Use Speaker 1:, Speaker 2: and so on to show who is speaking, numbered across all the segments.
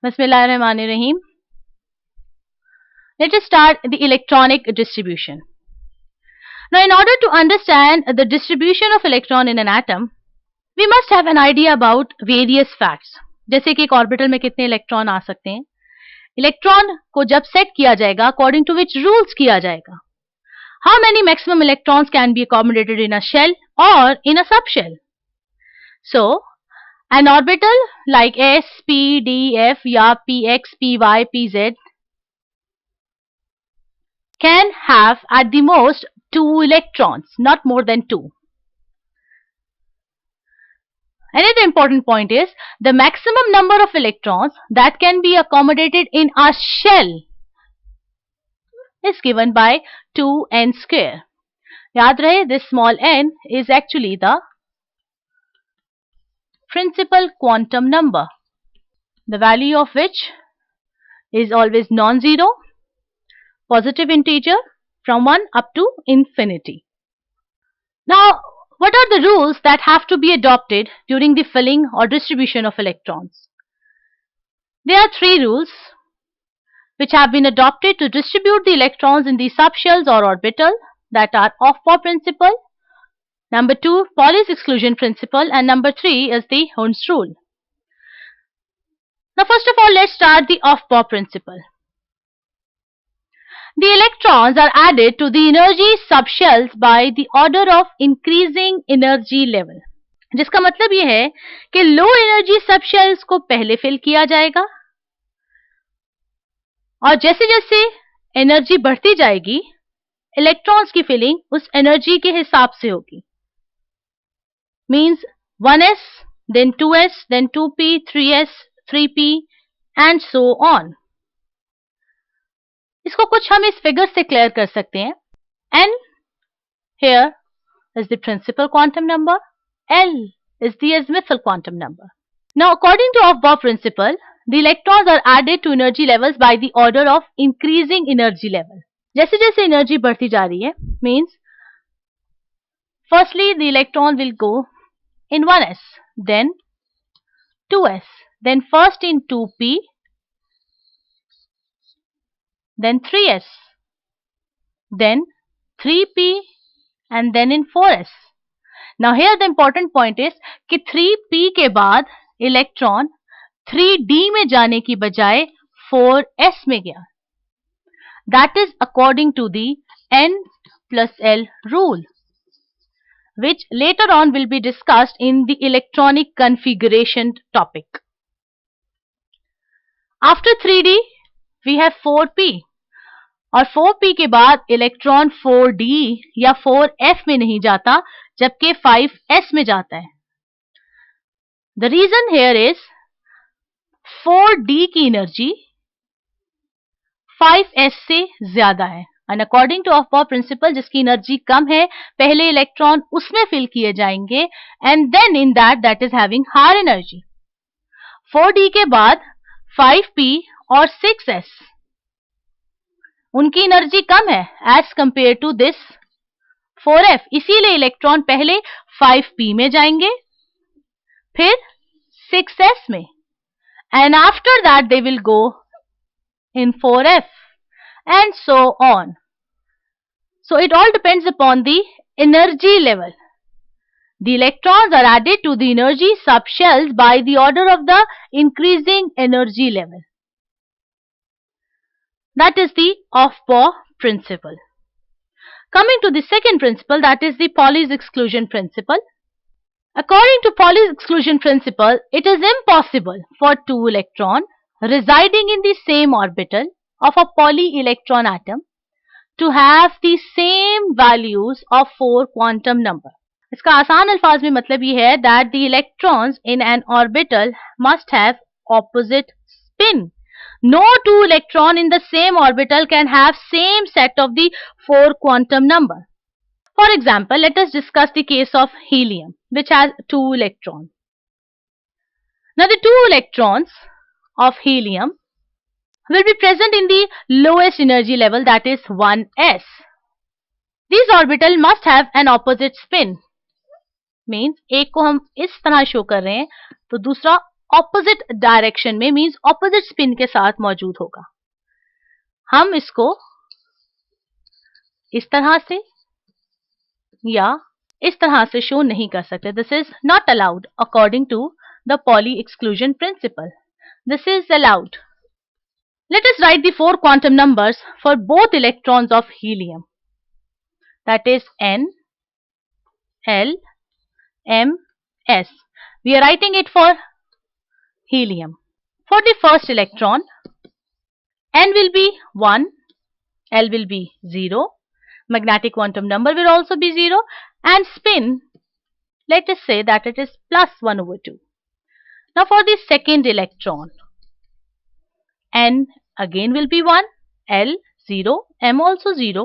Speaker 1: Bismillahirrahmanirrahim. Let us start the electronic distribution. Now, in order to understand the distribution of electron in an atom, we must have an idea about various facts. जैसे कि एक orbital में कितने electron आ सकते हैं, electron को जब set किया जाएगा अकॉर्डिंग टू विच रूल्स किया जाएगा, how many maximum electrons can be accommodated in a shell or in a subshell. So, an orbital like s, p, d, f या px, py, pz can have at the most 2 electrons, not more than 2. Another important point is the maximum number of electrons that can be accommodated in a shell is given by 2n square. याद रहे, this small n is actually the principal quantum number, the value of which is always non-zero, positive integer from 1 up to infinity. Now, what are the rules that have to be adopted during the filling or distribution of electrons? There are 3 rules which have been adopted to distribute the electrons in the subshells or orbital, that are Aufbau principle, number 2 Pauli's exclusion principle, and number 3 is the Hund's rule. Now, first of all, let's start the Aufbau principle. The electrons are added to the energy subshells by the order of increasing energy level. जिसका मतलब ये है कि low energy subshells को पहले fill किया जाएगा और जैसे जैसे एनर्जी बढ़ती जाएगी इलेक्ट्रॉन्स की फिलिंग उस एनर्जी के हिसाब से होगी. Means 1s, then 2s, then 2p, 3s, 3p and so on. इसको कुछ हम इस फिगर से क्लियर कर सकते हैं. n here is the principal quantum number, L is the azimuthal quantum number. Now, according to Aufbau principle, the electrons are added to energy levels by the order of increasing energy level. जैसे जैसे energy बढ़ती जा रही है, means firstly the electron will go in 1s, then 2s, then first in 2p, then 3s, then 3p and then in 4s. Now here the important point is कि 3p के बाद electron 3d में जाने की बजाय 4s में गया. That is according to the n plus L rule, which later on will be discussed in the electronic configuration topic. After 3d we have 4p और 4p के बाद इलेक्ट्रॉन 4d या 4f में नहीं जाता जबकि 5s में जाता है. The reason here is 4d की एनर्जी 5s से ज्यादा है and according to Aufbau principle जिसकी एनर्जी कम है पहले इलेक्ट्रॉन उसमें फिल किए जाएंगे and then in that is having higher energy. 4d के बाद 5p और 6s उनकी एनर्जी कम है as compared to this 4f, इसीलिए इलेक्ट्रॉन पहले 5p में जाएंगे फिर 6s में and after that they will go in 4f and so on. So it all depends upon the energy level. The electrons are added to the energy subshells by the order of the increasing energy level. That is the Aufbau principle. Coming to the second principle, that is the Pauli's exclusion principle. According to Pauli's exclusion principle, it is impossible for 2 electrons residing in the same orbital of a Pauli electron atom to have the same values of 4 quantum number. इसका आसान अल्फाज में मतलब ये है that the electrons in an orbital must have opposite spin. No 2 electrons in the same orbital can have same set of the 4 quantum number. For example, let us discuss the case of helium, which has 2 electrons. Now, the 2 electrons of helium will be present in the lowest energy level, that is 1s. These orbitals must have an opposite spin. Means एक को हम इस तरह show कर रहे हैं तो दूसरा ऑपोजिट डायरेक्शन में, मीन्स ऑपोजिट स्पिन के साथ मौजूद होगा। हम इसको इस तरह से या इस तरह से शो नहीं कर सकते। This is not allowed according to the Pauli exclusion principle. This is allowed. Let us write the four quantum numbers for both electrons of helium, that is N, L, M, S. We are writing it for helium. For the first electron, N will be 1, L will be 0, magnetic quantum number will also be 0, and spin, let us say that it is plus 1 over 2. Now for the second electron, N again will be 1, L 0, M also 0.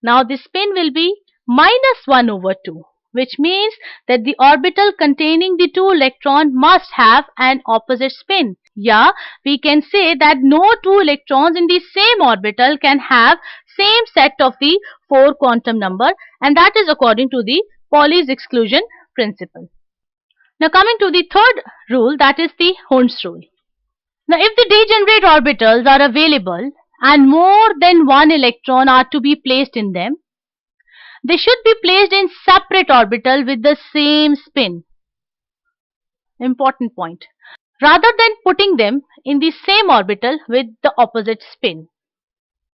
Speaker 1: Now the spin will be minus 1 over 2, which means that the orbital containing the two electrons must have an opposite spin. Yeah, we can say that no two electrons in the same orbital can have same set of the four quantum number, and that is according to the Pauli's exclusion principle. Now coming to the third rule, that is the Hund's rule. Now, if the degenerate orbitals are available and more than one electron are to be placed in them, they should be placed in separate orbital with the same spin. Important point. Rather than putting them in the same orbital with the opposite spin.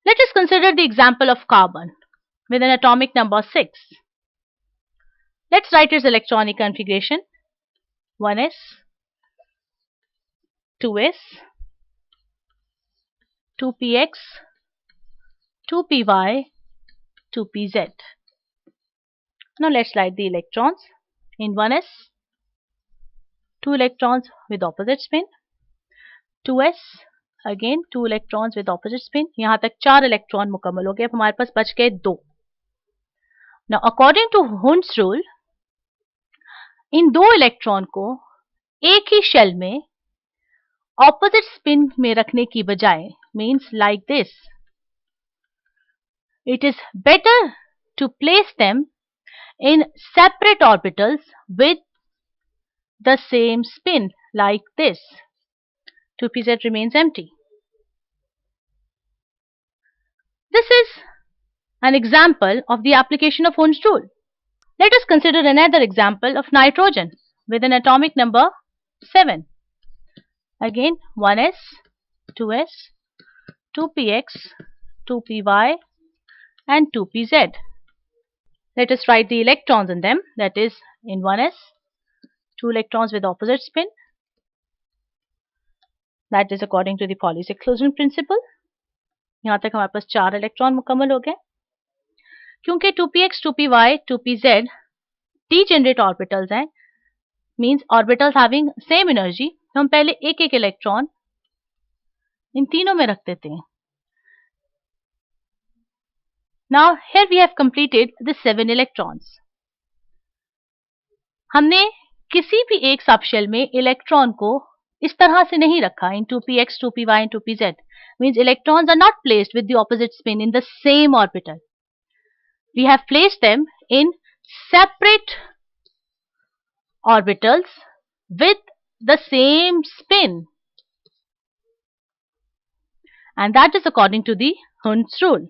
Speaker 1: Let us consider the example of carbon with an atomic number 6. Let's write its electronic configuration. 1s, 2s, 2px, 2py, 2pz. Now let's write the electrons. In 1s, 2 electrons with opposite spin. 2s, again 2 electrons with opposite spin. यहाँ तक 4 electron मुकम्मल हो गए। अब हमारे पास बच गए 2. Now according to Hund's rule, in 2 electron को एक ही शेल में ऑपोजिट स्पिन में रखने की बजाय, means like this, it is better to place them in separate orbitals with the same spin like this. 2pz remains empty. This is an example of the application of Hund's rule. Let us consider another example of nitrogen with an atomic number 7. Again 1s, 2s, 2px, 2py, and 2pz. Let us write the electrons in them. That is, in 1s, 2 electrons with opposite spin. That is according to the Pauli's exclusion principle. यहाँ तक हमारे पास 4 electron मुकम्मल हो गए। क्योंकि 2px, 2py, 2pz degenerate orbitals हैं, means orbitals having same energy, तो हम पहले एक एक इलेक्ट्रॉन इन तीनों में रख देते हैं। Now here we have completed the 7 electrons. हमने किसी भी एक सबशेल में इलेक्ट्रॉन को इस तरह से नहीं रखा in 2px, 2py and 2pz. Means electrons are not placed with the opposite spin in the same orbital. We have placed them in separate orbitals with the same spin. And that is according to the Hund's rule.